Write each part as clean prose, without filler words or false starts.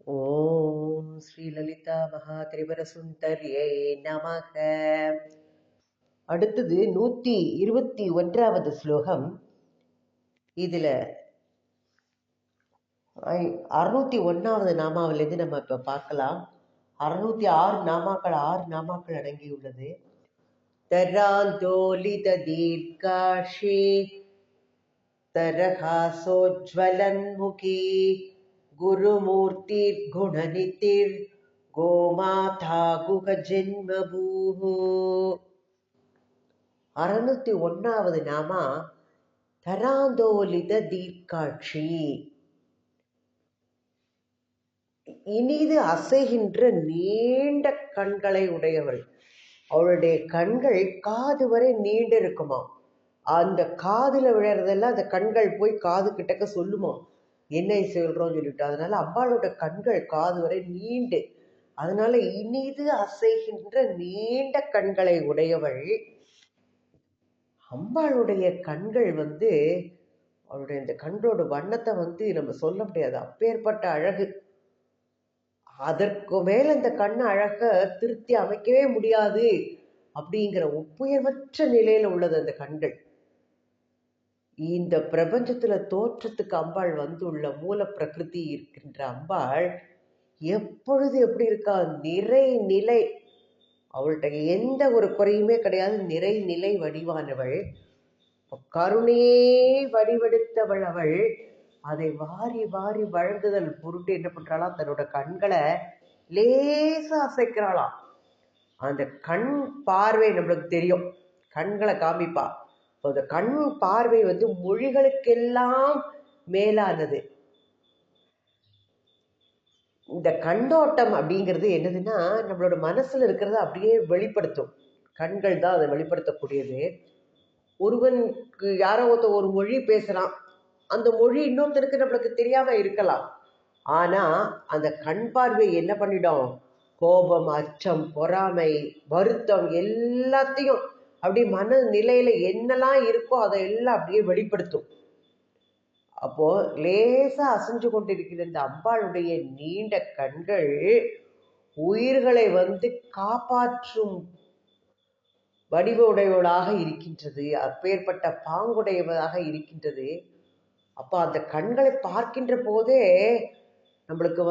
ஓம் ஸ்ரீ லலிதா மகா திரிபுர சுந்தரியை நமக. அடுத்தது 121வது ஸ்லோகம். இதுல 601வது நாமாவிலிருந்து நம்ம இப்ப பார்க்கலாம். 606 நாமாக்கள் 6 நாமாக்கள் அடங்கியுள்ளது. தராந்தோலித தீர்காஷி தரஹாசோஜ்வலன்முகி குருமூர்த்திர் குணநிதிர் கோமாதா குகஜென்மபூஹு. 601வது நாமா தராந்தோலித தீர்க்காட்சி. இனிது அசைகின்ற நீண்ட கண்களை உடையவள். அவளுடைய கண்கள் காது வரை நீண்டு இருக்குமா. அந்த காதுல விழறதெல்லாம் அந்த கண்கள் போய் காது கிட்டக்க சொல்லுமா என்ன சொல்றோம்னு சொல்லிட்டு. அதனால அம்பாளோட கண்கள் காது வரை நீண்டு, அதனால இனிது அசைகின்ற நீண்ட கண்களை உடையவள். அம்பாளுடைய கண்கள் அவளுடைய இந்த கண்களோட வண்ணத்தை நம்ம சொல்ல முடியாது, அப்பேற்பட்ட அழகு. அதற்கு மேல இந்த கண் அழக திருத்தி அமைக்கவே முடியாது அப்படிங்கிற ஒப்புயர்வற்ற நிலையில உள்ளது அந்த கண்கள். இந்த பிரபஞ்சத்துல தோற்றத்துக்கு அம்பாள் வந்துள்ள மூல பிரகிருதி இருக்கின்ற அம்பாள் எப்பொழுது எப்படி இருக்கா, நிறை நிலை. அவள்கிட்ட எந்த ஒரு குறையுமே கிடையாது, நிறை நிலை வடிவானவள், கருணையே வடிவெடுத்தவள் அவள். அதை வாரி வாரி வழங்குதல் பொருட்டு என்ன பண்றாளாம், தன்னோட கண்களை லேசா அசைக்கிறாளாம். அந்த கண் பார்வை நம்மளுக்கு தெரியும், கண்களை காமிப்பா. அந்த கண் பார்வை மொழிகளுக்கெல்லாம் மேலானது. இந்த கண்ணோட்டம் அப்படிங்கிறது என்னதுன்னா, நம்மளோட மனசுல இருக்கிறத அப்படியே வெளிப்படுத்தும். கண்கள் தான் அதை வெளிப்படுத்தக்கூடியது. ஒருவனுக்கு யாரோ ஒரு மொழி பேசலாம், அந்த மொழி இன்னொருத்தருக்கு நம்மளுக்கு தெரியாம இருக்கலாம். ஆனா அந்த கண் பார்வை என்ன பண்ணிடும், கோபம், அச்சம், பொறாமை, வருத்தம் எல்லாத்தையும் அப்படி மன நிலையில என்னெல்லாம் இருக்கோ அதையெல்லாம் அப்படியே வெளிப்படுத்தும். அப்போ லேசா அசைஞ்சு கொண்டிருக்கிற இந்த அம்பாளுடைய நீண்ட கண்கள் உயிர்களை காப்பாற்றும் வடிவ உடையவளாக இருக்கின்றது, அப்பேற்பட்ட பாங்குடையவளாக இருக்கின்றது. அப்போ அந்த கண்களை பார்க்கின்ற போதே நம்மளுக்கு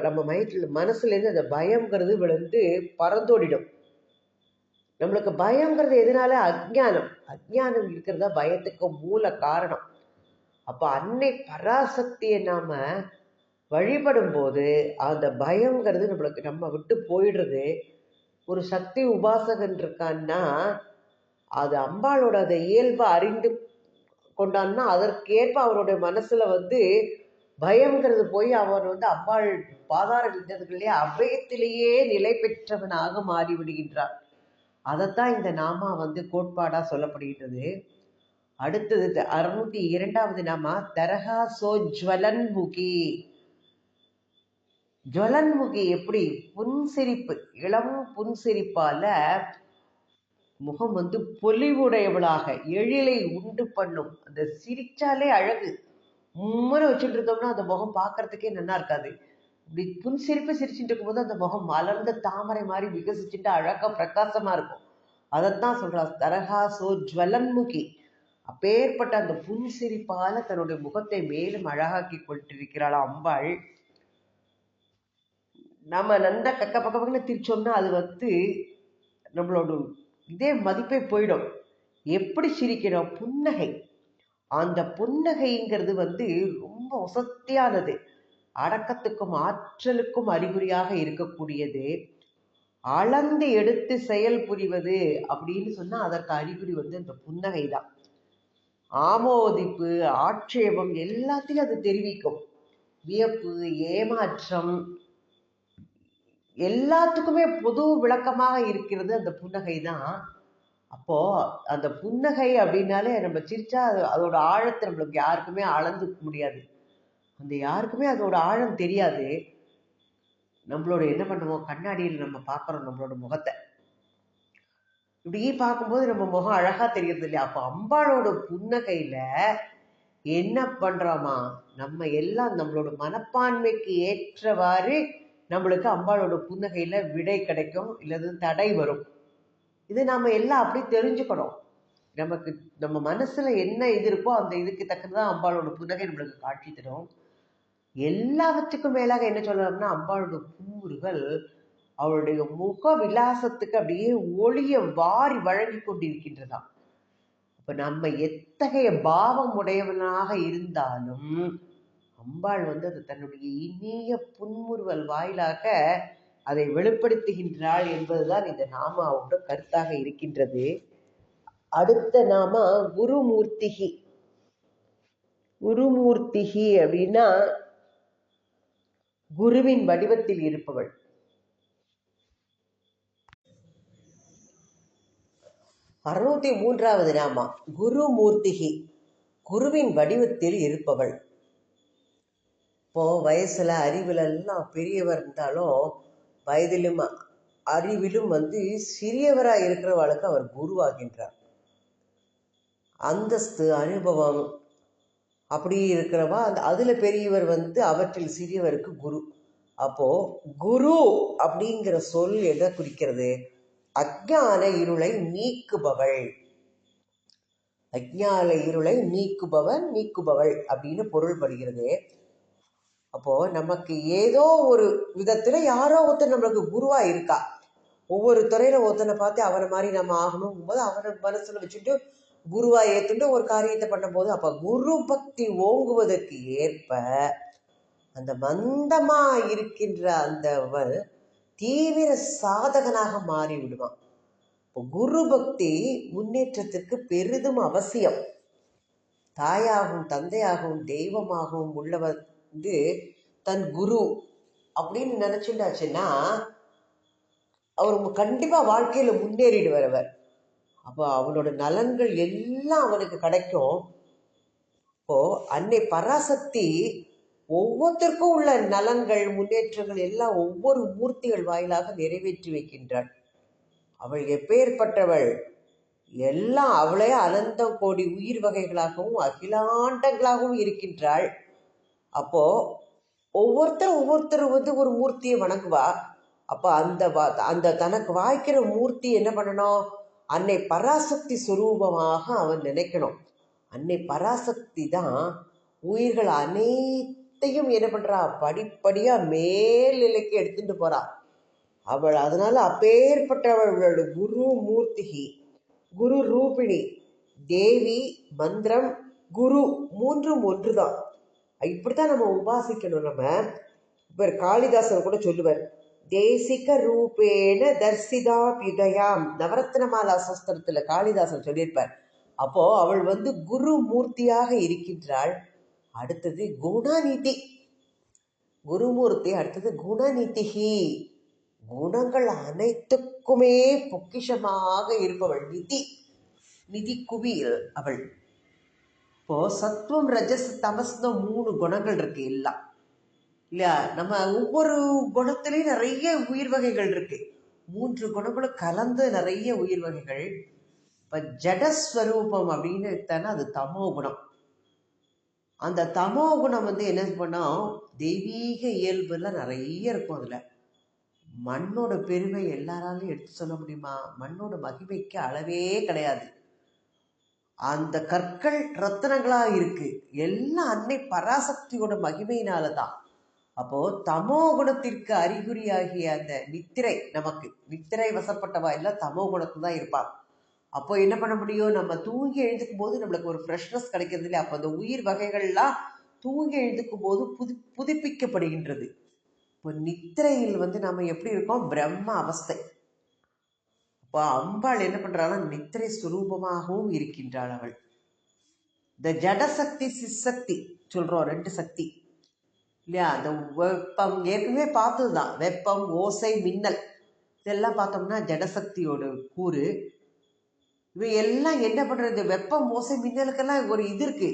நம்ம மனசுல இருந்து அந்த பயம்ங்கிறது பறந்தோடிடும். நம்மளுக்கு பயங்கிறது எதனால, அஜ்ஞானம். அஜ்ஞானம் இருக்கிறதா பயத்துக்கு மூல காரணம். அப்ப அன்னை பராசக்தியை நாம வழிபடும் போது அந்த பயங்கிறது நம்ம விட்டு போயிடுறது. ஒரு சக்தி உபாசகன் இருக்கான்னா அது அம்பாளோட அதை இயல்பை அறிந்து கொண்டான்னா அதற்கேற்ப அவனுடைய மனசுல பயங்கிறது போய் அவன் அம்பாள் பாதார விந்ததுகளே அபயத்திலேயே நிலை பெற்றவனாக மாறிவிடுகின்றான். அதைத்தான் இந்த நாமா கோட்பாடா சொல்லப்படுகின்றது. அடுத்தது 602வது நாமா தரஹாசோஜ்வலன்முகி. ஜுவலன்முகி எப்படி, புன்சிரிப்பு, இளம் புன்சிரிப்பால முகம் பொலிவுடையவளாக எழிலை உண்டு பண்ணும். அந்த சிரிச்சாலே அழகு. மும்முறை வச்சுட்டு இருந்தோம்னா அந்த முகம் பார்க்கறதுக்கே நல்லா இருக்காது. இப்படி புன்சிரிப்பு சிரிச்சுட்டு இருக்கும்போது அந்த முகம் மலர்ந்த தாமரை மாதிரி விகசிச்சுட்டு அழகா பிரகாசமா இருக்கும். அதைத்தான் சொல்றா தரஹாசோ ஜுவலன்முகி. அப்பேற்பட்ட அந்த புன்சிரிப்பால தன்னுடைய முகத்தை மேலும் அழகாக்கி கொண்டிருக்கிறாள் அம்பாள். நம்ம நன்றா கக்க பக்கம்னு திரிச்சோம்னா அது நம்மளோட இதே மதிப்பே போயிடும். எப்படி சிரிக்கிறோம், புன்னகை. அந்த புன்னகைங்கிறது ரொம்ப வசத்தியானது, அடக்கத்துக்கும் ஆற்றலுக்கும் அறிகுறியாக இருக்கக்கூடியது. அளந்து எடுத்து செயல் புரிவது அப்படின்னு சொன்னா அதற்கு அறிகுறி அந்த புன்னகை தான். ஆமோதிப்பு, ஆட்சேபம் எல்லாத்தையும் அது தெரிவிக்கும். வியப்பு, ஏமாற்றம் எல்லாத்துக்குமே பொது விளக்கமாக இருக்கிறது அந்த புன்னகை தான். அப்போ அந்த புன்னகை அப்படின்னாலே நம்ம சிரிச்சா அதோட ஆழத்தை நம்மளுக்கு யாருக்குமே அளந்து முடியாது, அந்த யாருக்குமே அதோட ஆழம் தெரியாது. நம்மளோட என்ன பண்ணுவோம், கண்ணாடியில் நம்ம பார்க்குறோம் நம்மளோட முகத்தை, இப்படி பார்க்கும்போது நம்ம முகம் அழகா தெரியறது இல்லையா. அப்போ அம்பாளோட புன்னகையில என்ன பண்றோமா, நம்ம எல்லாம் நம்மளோட மனப்பான்மைக்கு ஏற்றவாறு நம்மளுக்கு அம்பாளோட புன்னகையில விடை கிடைக்கும், இல்லது தடை வரும். இது நம்ம எல்லாம் அப்படி தெரிஞ்சுக்கணும். நமக்கு நம்ம மனசுல என்ன இது இருக்கோ அந்த இதுக்கு தக்கதான் அம்பாளோட புன்னகை நம்மளுக்கு காட்சி தரும். எல்லாவற்றுக்கும் மேலாக என்ன சொல்லலாம்னா, அம்பாளோட கூறுகள் அவளுடைய முக விலாசத்துக்கு அப்படியே ஒளிய வாரி வழங்கி கொண்டிருக்கின்றதாம். அப்ப நம்ம எத்தகைய பாவம் உடையவனாக இருந்தாலும் அம்பாள் வந்து அது தன்னுடைய இனிய புன்முறுவல் வாயிலாக அதை வெளிப்படுத்துகின்றாள் என்பதுதான் இந்த நாமாவோட கருத்தாக இருக்கின்றது. அடுத்த நாம குருமூர்த்திகி. குருமூர்த்திகி அப்படின்னா குருவின் வடிவத்தில் இருப்பவள். 603வது நாமா குருமூர்த்திகி, குருவின் வடிவத்தில் இருப்பவள். இப்போ வயசுல அறிவுல எல்லாம் பெரியவர் இருந்தாலும் வயதிலும் அறிவிலும் வந்து சிறியவராக இருக்கிறவளுக்கு அவர் குருவாகின்றார். அந்தஸ்து அனுபவம் அப்படி இருக்கிறவா அதுல பெரியவர் வந்து அவற்றில் சிறியவருக்கு குரு. அப்போ குரு அப்படிங்கிற சொல் எதை குறிக்கிறது? அஞ்ஞான இருளை நீக்குபவள். அஞ்ஞான இருளை நீக்குபவள் அப்படின்னு பொருள்படுகிறது. அப்போ நமக்கு ஏதோ ஒரு விதத்துல யாரோ ஒருத்தர் நம்மளுக்கு குருவா இருக்கா. ஒவ்வொரு துறையில ஒருத்தனை பார்த்து அவனை மாதிரி நம்ம ஆகணும் போது அவனை மனசுல வச்சுட்டு குருவா ஏத்துட்டு ஒரு காரியத்தை பண்ணும் போது அப்ப குரு பக்தி ஓங்குவதற்கு ஏற்ப அந்த மந்தமா இருக்கின்ற அந்த தீவிர சாதகனாக மாறி விடுவான். இப்போ குரு பக்தி முன்னேற்றத்திற்கு பெரிதும் அவசியம். தாயாகவும் தந்தையாகவும் தெய்வமாகவும் உள்ளவர் வந்து தன் குரு அப்படின்னு நினைச்சுட்டாச்சுன்னா அவர் கண்டிப்பா வாழ்க்கையில முன்னேறிடுவார் அவர். அப்போ அவனோட நலன்கள் எல்லாம் அவனுக்கு கிடைக்கும். இப்போ அன்னை பராசக்தி ஒவ்வொருத்தருக்கும் உள்ள நலன்கள் முன்னேற்றங்கள் எல்லாம் ஒவ்வொரு மூர்த்திகள் வாயிலாக நிறைவேற்றி வைக்கின்றாள். அவள் எப்பேற்பட்டவள்? எல்லாம் அவளே அனந்த கோடி உயிர் வகைகளாகவும் அகிலாண்டங்களாகவும் இருக்கின்றாள். அப்போ ஒவ்வொருத்தர் வந்து ஒரு மூர்த்தியை வணங்குவா. அப்ப அந்த தனக்கு வாய்க்கிற மூர்த்தி என்ன பண்ணணும்? அன்னை பராசக்தி சுரூபமாக அவன் நினைக்கணும். அன்னை பராசக்தி தான் உயிர்கள் அனைத்தையும் என்ன பண்றா? படிப்படியா மேல்நிலைக்கு எடுத்துட்டு போறா அவள். அதனால அப்பேற்பட்டவளோட குரு மூர்த்திகி, குரு ரூபிணி, தேவி, மந்திரம், குரு மூன்றும் ஒன்றுதான். இப்படித்தான் நம்ம உபாசிக்கணும். நம்ம இப்ப காளிதாசர் கூட சொல்லுவார், தேசிக ரூபேன தர்சிதா பிதயாம். நவரத்னமாலா சாஸ்திரத்துல காளிதாசன் சொல்லியிருப்பார். அப்போ அவள் வந்து குரு மூர்த்தியாக இருக்கின்றாள். அடுத்தது குணநிதி, குருமூர்த்தி. அடுத்தது குணநிதிகி, குணங்கள் அனைத்துக்குமே பொக்கிஷமாக இருப்பவள். நிதி குவியல் அவள். இப்போ சத்துவம் ரஜஸ் தமஸ்னு 3 குணங்கள் இருக்கு எல்லாம் இல்லையா? நம்ம ஒவ்வொரு குணத்திலையும் நிறைய உயிர் வகைகள் இருக்கு. 3 குணங்களும் கலந்து நிறைய உயிர் வகைகள். இப்ப ஜடஸ்வரூபம் அப்படின்னு எடுத்தானா அது தமோ குணம். அந்த தமோ குணம் வந்து என்ன பண்ணோம்? தெய்வீக இயல்புலாம் நிறைய இருக்கும். அதுல மண்ணோட பெருமை எல்லாராலையும் எடுத்து சொல்ல முடியுமா? மண்ணோட மகிமைக்கு அளவே கிடையாது. அந்த கற்கள் ரத்தனங்களா இருக்கு, எல்லாம் அன்னை பராசக்தியோட மகிமையினாலதான். அப்போ தமோ குணத்திற்கு அறிகுறியாகிய அந்த நித்திரை, நமக்கு நித்திரை வசப்பட்டவா எல்லாம் தமோ குணத்துல தான் இருப்பாள். அப்போ என்ன பண்ண முடியும்? நம்ம தூங்கி எழுந்துக்கும் போது நம்மளுக்கு ஒரு ஃப்ரெஷ்னஸ் கிடைக்கிறது இல்லையா? அப்போ அந்த உயிர் வகைகள்லாம் தூங்கி எழுந்துக்கும் போது புதுப்பிக்கப்படுகின்றது. இப்போ நித்திரையில் வந்து நம்ம எப்படி இருக்கோம்? பிரம்ம அவஸ்தை. இப்போ அம்பாள் என்ன பண்றாள்? நித்திரை சுரூபமாகவும் இருக்கின்றாள் அவள். இந்த ஜடசக்தி சிசக்தி சொல்றோம், 2 சக்தி இல்லையா? அந்த வெப்பம் ஏற்கனவே பார்த்ததுதான். வெப்பம், ஓசை, மின்னல், இதெல்லாம் பார்த்தோம்னா ஜடசக்தியோட கூறு. இவை எல்லாம் என்ன பண்றது? வெப்பம், ஓசை, மின்னலுக்கெல்லாம் ஒரு இது இருக்கு.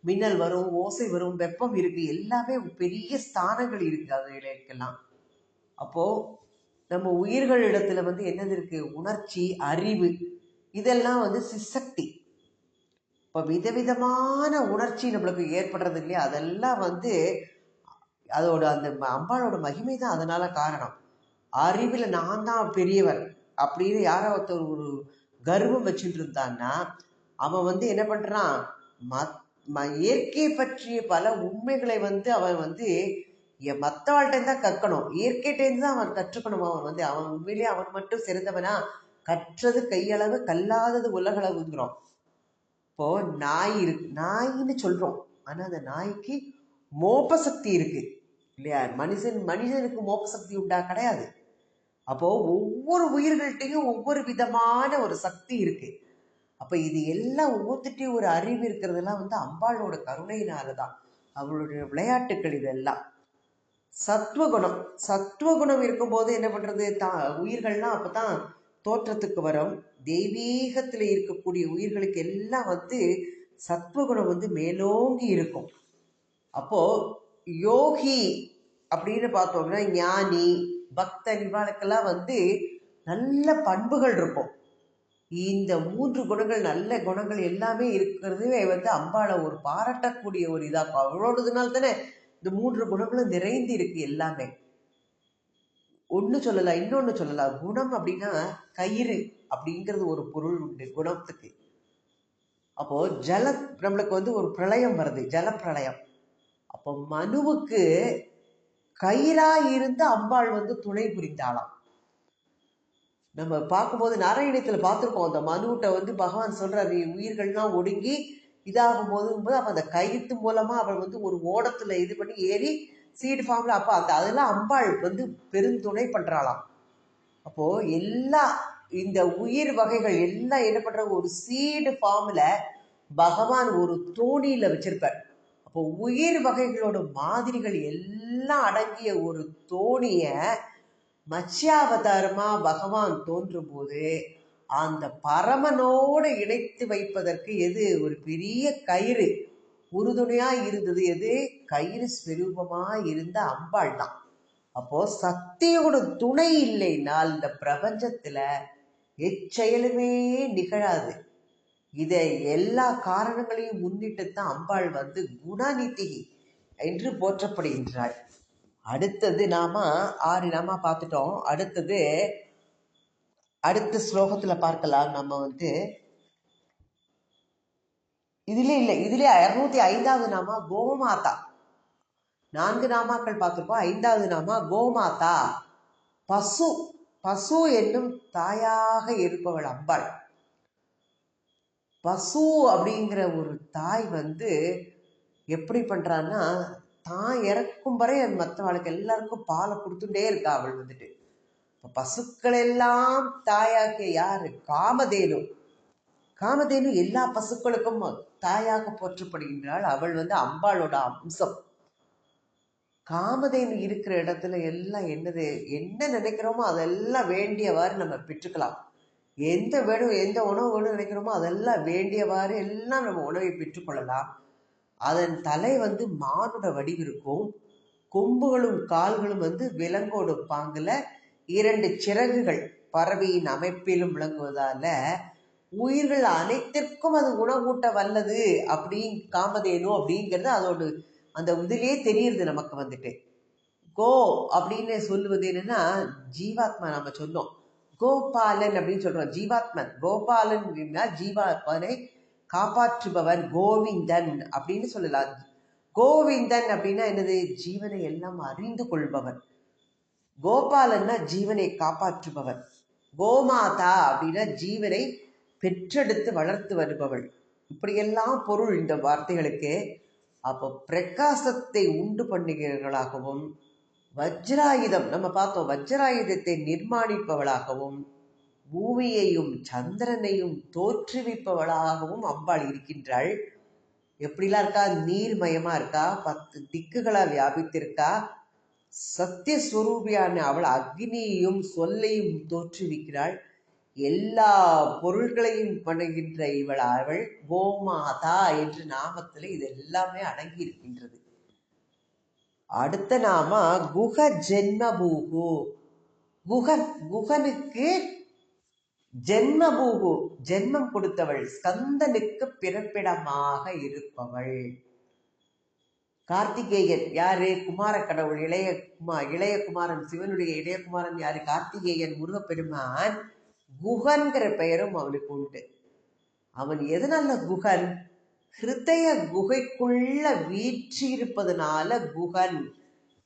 மின்னல் வரும், ஓசை வரும், வெப்பம் இருக்கு, எல்லாமே பெரிய ஸ்தானங்கள் இருக்கு அதுகளுக்கெல்லாம். அப்போ நம்ம உயிர்கள் இடத்துல வந்து என்னது இருக்கு? உணர்ச்சி, அறிவு, இதெல்லாம் வந்து சிசக்தி. இப்போ விதவிதமான உணர்ச்சி நம்மளுக்கு ஏற்படுறது இல்லையா, அதெல்லாம் அதோட அந்த அம்பாளோட மகிமை தான் அதனால காரணம். அறிவில் நான் தான் பெரியவர் அப்படின்னு யாரோ ஒருத்தர் ஒரு கர்வம் வச்சுட்டு இருந்தான்னா அவன் என்ன பண்றான், இயற்கை பற்றிய பல உண்மைகளை அவன் மற்றவாழ்கிட்ட தான் கற்கணும், இயற்கையிட்டேருந்து தான் அவன் கற்றுக்கணும். அவன் உண்மையிலேயே அவன் மட்டும் சிறந்தவனா, கற்றது கையளவு கல்லாதது உலகளவுங்கிறோம். இப்போ நாய் இருக்கு, நாயின்னு சொல்றோம், ஆனா அந்த நாய்க்கு மோப்ப சக்தி இருக்கு இல்லையா? மனிதனுக்கு மோப்ப சக்தி உண்டா? கிடையாது. அப்போ ஒவ்வொரு உயிர்கள்ட்டையும் ஒவ்வொரு விதமான ஒரு சக்தி இருக்கு. அப்ப இது எல்லாம் ஒவ்வொருத்தையும் ஒரு அறிவு இருக்கிறதெல்லாம் அம்பாளோட கருணையினாலதான், அவளுடைய விளையாட்டுக்கள் இதெல்லாம். சத்துவகுணம், சத்துவகுணம் இருக்கும்போது என்ன பண்றது, உயிர்கள்லாம் அப்பதான் தோற்றத்துக்கு வரும். தெய்வீகத்துல இருக்கக்கூடிய உயிர்களுக்கு எல்லாம் சத்துவகுணம் மேலோங்கி இருக்கும். அப்போ யோகி அப்படின்னு பார்த்தோம்னா ஞானி, பக்தன், இவாளுக்கெல்லாம் நல்ல பண்புகள் இருக்கும். இந்த 3 குணங்கள், நல்ல குணங்கள் எல்லாமே இருக்கிறதுவே அம்பாளை ஒரு பாராட்டக்கூடிய ஒரு இதாக்கும். அவளோடதுனால தானே இந்த 3 குணங்களும் நிறைந்து இருக்கு எல்லாமே. ஒன்று சொல்லலாம், இன்னொன்று சொல்லலாம். குணம் அப்படின்னா கயிறு அப்படிங்கிறது ஒரு பொருள் உண்டு குணத்துக்கு. அப்போ நம்மளுக்கு ஒரு பிரளயம் வருது, ஜல பிரளயம். அப்போ மனுவுக்கு கயிறா இருந்து அம்பாள் துணை புரிந்தாளாம். நம்ம பார்க்கும்போது நாராயணத்துல பார்த்துருக்கோம், அந்த மனுவிட்ட பகவான் சொல்றாரு, நீ உயிர்கள்லாம் ஒடுங்கி இதாகும் போது அப்ப அந்த கயிற்று மூலமா அவள் ஒரு ஓடத்துல இது பண்ணி ஏறி சீடு ஃபார்ம்ல அப்ப அதெல்லாம் அம்பாள் பெருந்துணை பண்றாளாம். அப்போ எல்லா இந்த உயிர் வகைகள் எல்லாம் என்ன பண்ற, ஒரு சீடு ஃபார்ம்ல பகவான் ஒரு தோணியில வச்சிருப்பார். அப்போ உயிர் வகைகளோட மாதிரிகள் எல்லாம் அடங்கிய ஒரு தோணிய மத்ஸ்யாவதாரமா பகவான் தோன்றும் போது அந்த பரமனோடு இணைத்து வைப்பதற்கு எது ஒரு பெரிய கயிறு உறுதுணையா இருந்தது, எது கயிறு ஸ்வரூபமா இருந்த அம்பாள் தான். அப்போ சக்தியோட துணை இல்லைனால் இந்த பிரபஞ்சத்துல எச்செயலுமே நிகழாது. இதை எல்லா காரணங்களையும் முன்னிட்டு தான் அம்பாள் குணநிதி என்று போற்றப்படுகின்றாள். அடுத்தது நாம 6 நாம பார்த்துட்டோம். அடுத்த ஸ்லோகத்துல பார்க்கலாம். நம்ம இதுல இல்லை, இதுல 605வது நாமா கோமாதா. 4 நாமாக்கள் பார்த்திருக்கோம். 5வது நாமா கோமாதா, பசு. பசு என்னும் தாயாக இருப்பவள் அம்பாள். பசு அப்படிங்கிற ஒரு தாய் எப்படி பண்றான்னா, தான் இறக்கும் வரை மற்றவளுக்கு எல்லாருக்கும் பாலை கொடுத்துட்டே இருக்கா. அவள் பசுக்கள் எல்லாம் தாயாகிய யாரு, காமதேனு. காமதேனு எல்லா பசுக்களுக்கும் தாயாக போற்றப்படுகின்றாள். அவள் அம்பாளோட அம்சம். காமதேனு இருக்கிற இடத்துல எல்லாம் என்ன நினைக்கிறோமோ அதெல்லாம் வேண்டியவாறு நம்ம பெற்றுக்கலாம். எந்த உணவு வேணும் நினைக்கிறோமோ அதெல்லாம் வேண்டியவாறு எல்லாம் நம்ம உணவை பெற்றுக்கொள்ளலாம். அதன் தலை மானுட வடிவிருக்கும், கொம்புகளும் கால்களும் விலங்கோடு பாங்குல 2 சிறகுகள் பறவையின் அமைப்பிலும் விளங்குவதால உயிர்கள் அனைத்திற்கும் அது உணவூட்ட வல்லது அப்படின்னு காமதேனு அப்படிங்கிறது அதோட அந்த இதுலயே தெரியுது நமக்கு. கோ அப்படின்னு சொல்லுவது என்னன்னா ஜீவாத்மா. நம்ம சொன்னோம் கோபாலன் அப்படின்னு சொல்றோம், ஜீவாத்மன். கோபாலன் அப்படின்னா ஜீவாத்மனை காப்பாற்றுபவன், கோவிந்தன் அப்படின்னு சொல்லலாம். கோவிந்தன் அப்படின்னா என்னது, ஜீவனை எல்லாம் அறிந்து கொள்பவன். கோபாலன்னா ஜீவனை காப்பாற்றுபவன். கோமாதா அப்படின்னா ஜீவனை பெற்றெடுத்து வளர்த்து வருபவள். இப்படியெல்லாம் பொருள் இந்த வார்த்தைகளுக்கு. அப்போ பிரகாசத்தை உண்டு பண்ணுகிறவர்களாகவும், வஜ்ராயுதம் நம்ம பார்த்தோம், வஜ்ராயுதத்தை நிர்மாணிப்பவளாகவும், பூமியையும் சந்திரனையும் தோற்றுவிப்பவளாகவும் அம்பாள் இருக்கின்றாள். எப்படிலாம் இருக்கா, நீர்மயமா இருக்கா, 10 திக்குகளா வியாபித்திருக்கா. சத்தியஸ்வரூபியான அவள் அக்னியையும் சொல்லையும் தோற்றுவிக்கிறாள். எல்லா பொருள்களையும் பண்ணுகின்ற அவள் கோமாதா என்ற நாமத்தில் இது எல்லாமே அடங்கி இருக்கின்றது. அடுத்த நாம குக ஜென்மபூகு. குகனுக்கு ஜென்மபூகு, ஜென்மம் கொடுத்தவள், ஸ்கந்தனுக்கு பிறப்பிடமாக இருப்பவள். கார்த்திகேயன் யாரு? குமார கடவுள், இளைய குமாரன், சிவனுடைய இளைய குமாரன் யாரு? கார்த்திகேயன் முருகப்பெருமான். குகன்கிற பெயரும் அவனுக்கு உண்டு. அவன் எதனால குகன்? ஹிருதய குகைக்குள்ள வீற்றிருப்பதனால குகன்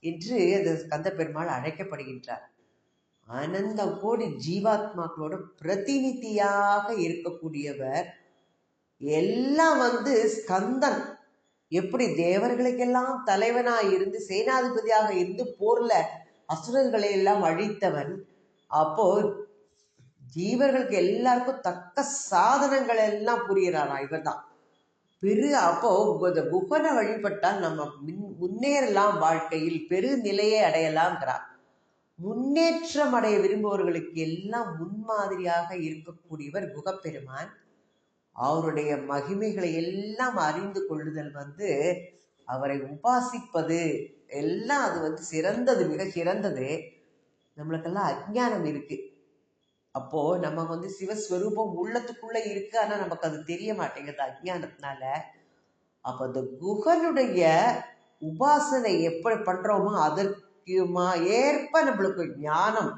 என்று அந்த ஸ்கந்த பெருமாள் அழைக்கப்படுகின்றார். ஆனந்த கோடி ஜீவாத்மாக்களோட பிரதிநிதியாக இருக்கக்கூடியவர். எல்லாம் ஸ்கந்தன் எப்படி தேவர்களுக்கெல்லாம் தலைவனாய் இருந்து சேனாதிபதியாக இருந்து போர்ல அசுரர்களை எல்லாம் அழித்தவன், அப்போ ஜீவர்களுக்கு எல்லாருக்கும் தக்க சாதனங்கள் எல்லாம் புரிகிறாரா இவர் தான். அப்போ இந்த குகனை வழிபட்டால் நம்ம முன்னேறலாம், வாழ்க்கையில் பெரு நிலையை அடையலாம்ங்கிறார். முன்னேற்றம் அடைய விரும்புபவர்களுக்கு எல்லாம் முன்மாதிரியாக இருக்கக்கூடியவர் குகப்பெருமான். அவருடைய மகிமைகளை எல்லாம் அறிந்து கொள்ளுதல் அவரை உபாசிப்பது எல்லாம் அது சிறந்தது, மிக சிறந்தது. நம்மளுக்கெல்லாம் அஜ்ஞானம் இருக்கு. அப்போ நம்ம சிவஸ்வரூபம் உள்ளத்துக்குள்ள இருக்கு, ஆனா நமக்கு அது தெரிய மாட்டேங்குது அஜ்ஞானத்தினால. அப்ப அந்த குகனுடைய உபாசனை எப்படி பண்றோமோ அதற்கு ஏற்ப நம்மளுக்கு ஞானம்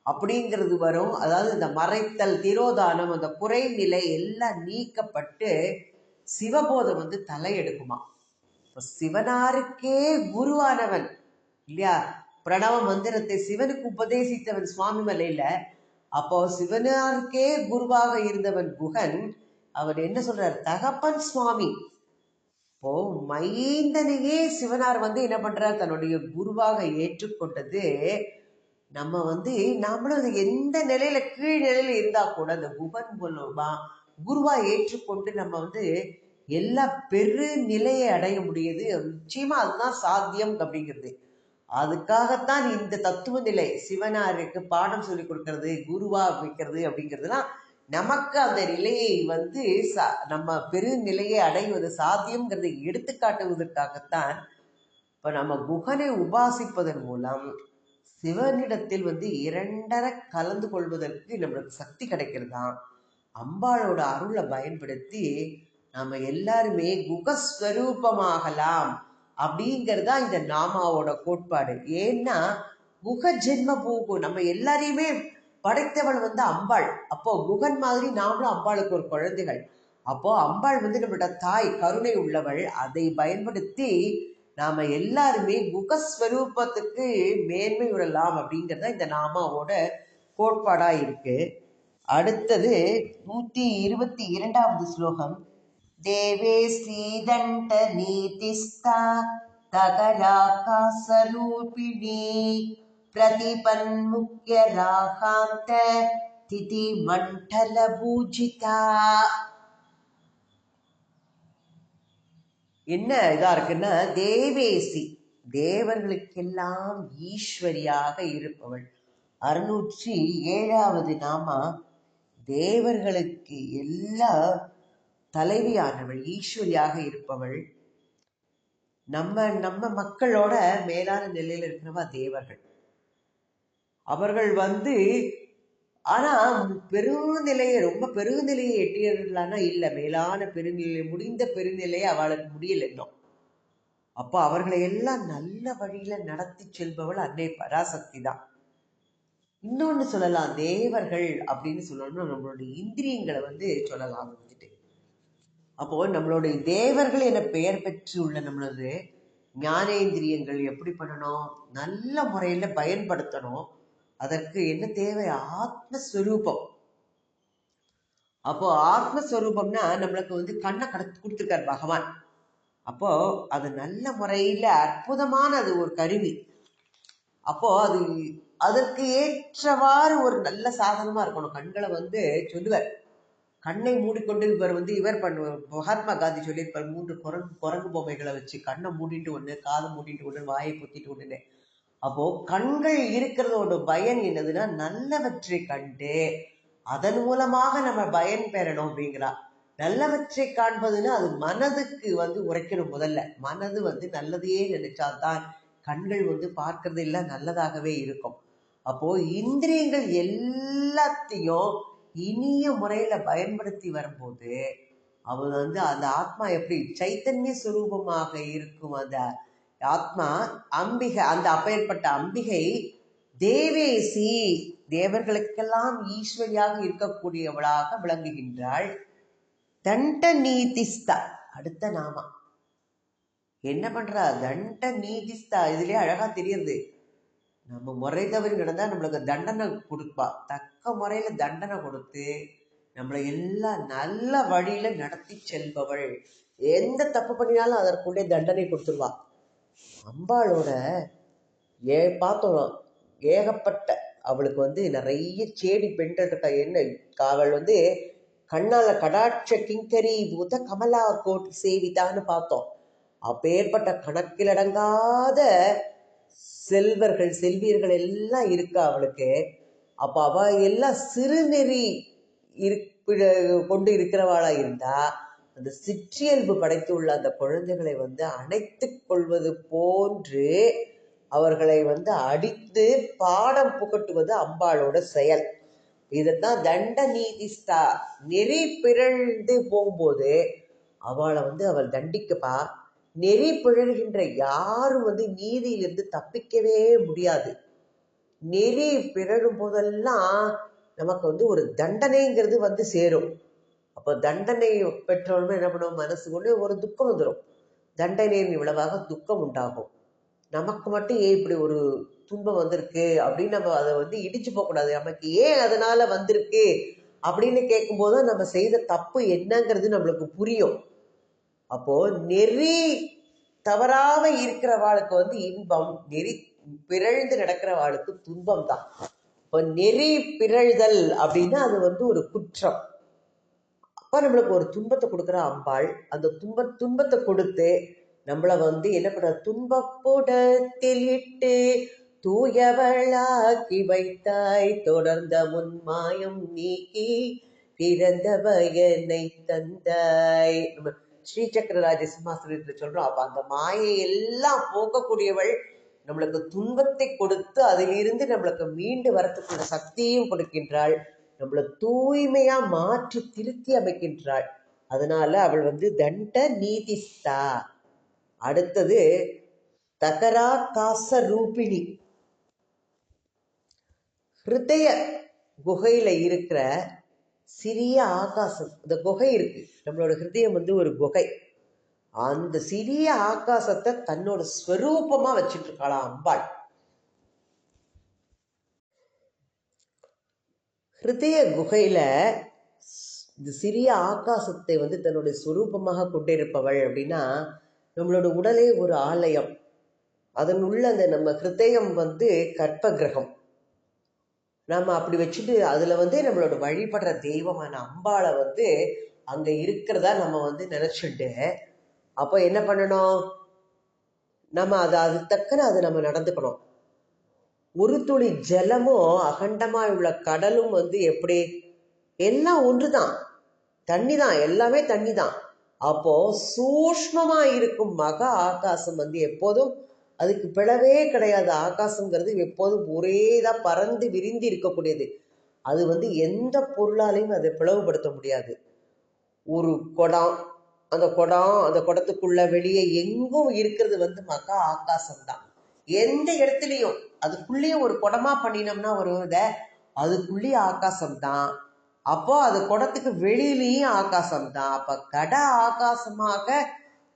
அப்படிங்கிறது வரும். அதாவது இந்த மறைத்தல், திரோதானம், அந்த குறைநிலை எல்லாம் நீக்கப்பட்டு சிவபோதம் தலையெடுக்குமா. இப்போ சிவனாருக்கே குருவானவன் இல்லையா, பிரணவ மந்திரத்தை சிவனுக்கு உபதேசித்தவன் சுவாமி மலையில. அப்போ சிவனாருக்கே குருவாக இருந்தவன் குகன். அவன் என்ன சொல்றார்? தகப்பன் சுவாமி. இப்போ மைந்தனையே சிவனார் என்ன பண்றார்? தன்னுடைய குருவாக ஏற்றுக்கொண்டது. நம்ம நம்மளும் எந்த நிலையில கீழ் நிலையில இருந்தா கூட அந்த குகன் மூலமா குருவா ஏற்றுக்கொண்டு நம்ம எல்லா பெரு நிலையை அடைய முடியுது. நிச்சயமா அதுதான் சாத்தியம் அப்படிங்கிறது. அதுக்காகத்தான் இந்த தத்துவ நிலை சிவனாருக்கு பாடம் சொல்லி கொடுக்கறது, குருவா வைக்கிறது அப்படிங்கிறதுலாம் நமக்கு அந்த நிலையை நம்ம பெரு நிலையை அடைவது சாத்தியம்ங்கிறதை எடுத்துக்காட்டுவதற்காகத்தான். இப்ப நம்ம குகனை உபாசிப்பதன் மூலம் சிவனிடத்தில் இரண்டரை கலந்து கொள்வதற்கு நம்மளுக்கு சக்தி கிடைக்கிறதாம். அம்பாளோட அருளை பயன்படுத்தி நம்ம எல்லாருமே குகஸ்வரூபமாகலாம் அப்படிங்கிறதா இந்த நாமாவோட கோட்பாடு. ஏன்னா குக ஜென்ம பூகு, நம்ம எல்லாரையுமே படைத்தவள் அம்பாள். அப்போ குகன் மாதிரி நாமளும் அம்பாளுக்கு ஒரு குழந்தைகள். அப்போ அம்பாள் நம்மளோட தாய், கருணை உள்ளவள். அதை பயன்படுத்தி நாம எல்லாருமே குகஸ்வரூபத்துக்கு மேன்மை விடலாம் அப்படிங்கிறத இந்த நாமாவோட கோட்பாடா இருக்கு. அடுத்தது 122வது ஸ்லோகம். தேவே ஸ்ரீதண்ட நீதிஸ்தா தகராகாசரூபிணி பிரதிபன்முக்ய ராகாந்த திதி மண்டல பூஜிதா. என்ன இதா இருக்குன்னா, தேவேசி, தேவர்களுக்கெல்லாம் ஈஸ்வரியாக இருப்பவள். 607வது நாமா, தேவர்களுக்கு எல்லாம் தலைவியானவள், ஈஸ்வரியாக இருப்பவள். நம்ம மக்களோட மேலான நிலையில இருக்கிறவா தேவர்கள். அவர்கள் ஆனா பெருநிலையை, ரொம்ப பெருநிலையை எட்டியவர்களானா இல்ல, மேலான பெருநிலை, முடிந்த பெருநிலையை அவளுக்கு முடியல இன்னும். அப்போ அவர்களை எல்லாம் நல்ல வழியில நடத்தி செல்பவள் அன்னை பராசக்தி தான். இன்னொன்னு சொல்லலாம், தேவர்கள் அப்படின்னு சொல்லணும்னா நம்மளுடைய இந்திரியங்களை சொல்லலாம். அப்போ நம்மளுடைய தேவர்கள் என பெயர் பெற்று உள்ள நம்மளது ஞானேந்திரியங்கள் எப்படி பண்ணணும்? நல்ல முறையில பயன்படுத்தணும். அதற்கு என்ன தேவை? ஆத்மஸ்வரூபம். அப்போ ஆத்மஸ்வரூபம்னா நம்மளுக்கு கண்ணை கொடுத்துருக்காரு பகவான். அப்போ அது நல்ல முறையில அற்புதமான அது ஒரு கருவி. அப்போ அது அதற்கு ஏற்றவாறு ஒரு நல்ல சாதனமா இருக்கணும். கண்களை சொல்லுவார், கண்ணை மூடிக்கொண்டு இவர் பண்ணுவார். மகாத்மா காந்தி சொல்லியிருப்பார், 3 குரங்கு பொம்மைகளை வச்சு கண்ணை மூடிட்டு ஒண்ணு, காதை மூடிட்டு ஒண்ணு, வாயை பொத்திட்டு ஒண்ணுன்னு. அப்போ கண்கள் இருக்கிறதோட பயன் என்னதுன்னா, நல்லவற்றை கண்டு அதன் மூலமாக நம்ம பயன் பெறணும் அப்படிங்கிறா. நல்லவற்றை காண்பதுன்னா அது மனதுக்கு உரைக்கணும். முதல்ல மனது நல்லதையே நினைச்சாதான் கண்கள் பார்க்கறது எல்லாம் நல்லதாகவே இருக்கும். அப்போ இந்திரியங்கள் எல்லாத்தையும் இனிய முறையில பயன்படுத்தி வரும்போது அவள் வந்து அந்த ஆத்மா எப்படி சைத்தன்ய சுரூபமாக இருக்கும். அந்த ஆத்மா அம்பிகை, அந்த அப்பேற்பட்ட அம்பிகை தேவேசி, தேவர்களுக்கெல்லாம் ஈஸ்வரியாக இருக்கக்கூடியவளாக விளங்குகின்றாள். தண்ட நீதிஸ்தா அடுத்த நாமா என்ன பண்றா? தண்ட நீதிஸ்தா. இதுலயே அழகா தெரியுது, நம்ம முறை தவறி நடந்தா நம்மளுக்கு தண்டனை கொடுப்பா. தக்க முறையில தண்டனை கொடுத்து நம்மளை எல்லாம் நல்ல வழியில நடத்தி செல்பவள். எந்த தப்பு பண்ணினாலும் அதற்குள்ளே தண்டனை கொடுத்துருவா. அம்பாளோட பார்த்தோம் ஏகப்பட்ட, அவளுக்கு வந்து நிறைய சேடி பெண்கள் இருக்கா. என்ன அவள் வந்து கண்ணால கடாட்ச கிங்கரி பூத கமலா கோட்டி சேவிதான்னு பார்த்தோம். அப்பேற்பட்ட கணக்கிலடங்காத செல்வர்கள் செல்வியர்கள் எல்லாம் இருக்கா அவளுக்கு. அப்ப அவ எல்லாம் சிறுநெறி கொண்டு இருக்கிறவாளா இருந்தா அந்த சிற்றியல்பு படைத்துள்ள அந்த குழந்தைகளை வந்து அணைத்து கொள்வது போன்று அவர்களை வந்து அடித்து பாடம் புகட்டுவது அம்பாளோட செயல். இதைத்தான் தண்ட நீதிஸ்தா. நெறி பிறழ்ந்து போகும்போது அவளை வந்து அவள் தண்டிக்கப்பா. நெறி பிழறுகின்ற யாரும் வந்து நீதியிலிருந்து தப்பிக்கவே முடியாது. நெறி பிறழும் போதெல்லாம் நமக்கு வந்து ஒரு தண்டனைங்கிறது வந்து சேரும். அப்போ தண்டனை பெற்றோருமே என்ன பண்ணுவோம், மனசுக்குள்ளே ஒரு துக்கம் வந்துடும். தண்டனையின் இவ்வளவாக துக்கம் உண்டாகும். நமக்கு மட்டும் ஏன் இப்படி ஒரு துன்பம் வந்திருக்கு அப்படின்னு நம்ம அதை வந்து இடிச்சு போகக்கூடாது. நமக்கு ஏன் அதனால வந்திருக்கு அப்படின்னு கேட்கும்போது நம்ம செய்த தப்பு என்னங்கிறது நம்மளுக்கு புரியும். அப்போ நெறி தவறாக இருக்கிறவாளுக்கு வந்து இன்பம், நெறி பிறழ்ந்து நடக்கிறவாளுக்கு துன்பம் தான். இப்போ நெறி பிறழ்தல் அப்படின்னா அது வந்து ஒரு குற்றம். அப்ப நம்மளுக்கு ஒரு துன்பத்தை கொடுக்குற அம்பாள் அந்த துன்பத்தை கொடுத்து நம்மளை வந்து என்ன பண்ண, துன்பப்புடத்தில் இட்டு தூயவளாக்கி வைத்தாய், தொடர்ந்த முன்மாயம் நீக்கி பிறந்த பயனை தந்தாய். நம்ம ஸ்ரீசக்கரராஜ சிம்மாசனத்தில் சொல்றோம். அப்ப அந்த மாயை எல்லாம் போக்கக்கூடியவள், நம்மளுக்கு துன்பத்தை கொடுத்து அதிலிருந்து நம்மளுக்கு மீண்டு வரத்துக்குள்ள சக்தியும் கொடுக்கின்றாள், நம்மளை தூய்மையா மாற்றி திருத்தி அமைக்கின்றாள். அதனால அவள் வந்து தண்ட நீதிஸ்தா. அடுத்தது தகரா காச ரூபிணி. ஹிருதய குகையில இருக்கிற சிறிய ஆகாசம், இந்த குகை இருக்கு, நம்மளோட ஹிருதயம் வந்து ஒரு குகை. அந்த சிறிய ஆகாசத்தை தன்னோட ஸ்வரூபமா வச்சுட்டு இருக்காளாம் அம்பாள். ஹிருதய குகையில இந்த சிறிய ஆகாசத்தை வந்து தன்னுடைய ஸ்வரூபமாக கொண்டிருப்பவள். அப்படின்னா நம்மளோட உடலே ஒரு ஆலயம், அதன் உள்ள அந்த நம்ம ஹிருதயம் வந்து கற்ப கிரகம். நம்ம அப்படி வச்சுட்டு அதுல வந்து நம்மளோட வழிபடுற தெய்வமான அம்பாளை வந்து அங்க இருக்கிறதா நம்ம வந்து நினைச்சுட்டு, அப்போ என்ன பண்ணணும், நம்ம அது தக்கன அது நம்ம நடந்துக்கணும். ஒரு துளி ஜலமும் அகண்டமா உள்ள கடலும் வந்து எப்படி, எல்லாம் ஒன்றுதான், தண்ணி தான், எல்லாமே தண்ணி தான். அப்போ சூஷ்மமா இருக்கும் மகா ஆகாசம் வந்து எப்போதும் அதுக்கு பிளவே கிடையாது. ஆகாசங்கிறது எப்போதும் ஒரேதான் பறந்து விரிந்து இருக்கக்கூடியது. அது வந்து எந்த பொருளாலையும் அதை பிளவுபடுத்த முடியாது. ஒரு குடம், அந்த குடத்துக்குள்ள வெளியே எங்கும் இருக்கிறது வந்து மகா ஆகாசம் தான். எந்த இடத்துலையும் அதுக்குள்ளேயும் ஒரு குடமா பண்ணினோம்னா ஒரு இதை அதுக்குள்ளேயும் ஆகாசம் தான். அப்போ அது குடத்துக்கு வெளியிலையும் ஆகாசம் தான். அப்ப கட ஆகாசமாக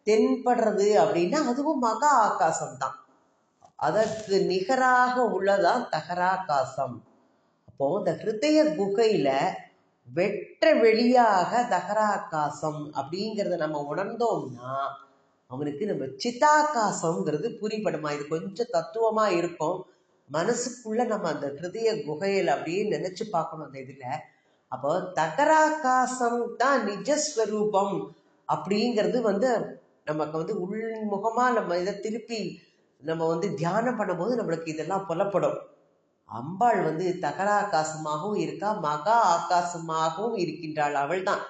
தென்படுறது அப்படின்னா அதுவும் மகா ஆகாசம் தான். அதற்கு நிகராக உள்ளதான் தகராகாசம். அப்போ இந்த ஹிருதய குகையில வெற்ற வெளியாக தகராகாசம் அப்படிங்கிறத நம்ம உணர்ந்தோம்னா அவனுக்கு நம்ம சித்தாகாசம்ங்கிறது புரிபடுமா. இது கொஞ்சம் தத்துவமா இருக்கும், மனசுக்குள்ள நம்ம அந்த ஹிருதய குகையில் அப்படியே நினைச்சு பார்க்கணும் அந்த இதுல. அப்போ தகராகாசம் தான் நிஜஸ்வரூபம் அப்படிங்கிறது வந்து நமக்கு வந்து உள்முகமா நம்ம இதை திருப்பி நம்ம வந்து தியானம் பண்ணும்போது நம்மளுக்கு இதெல்லாம் புலப்படும். அம்பாள் வந்து தகராகாசமாகவும் இருக்கா, மகா ஆகாசமாகவும் இருக்கின்றாள். அவள் தான்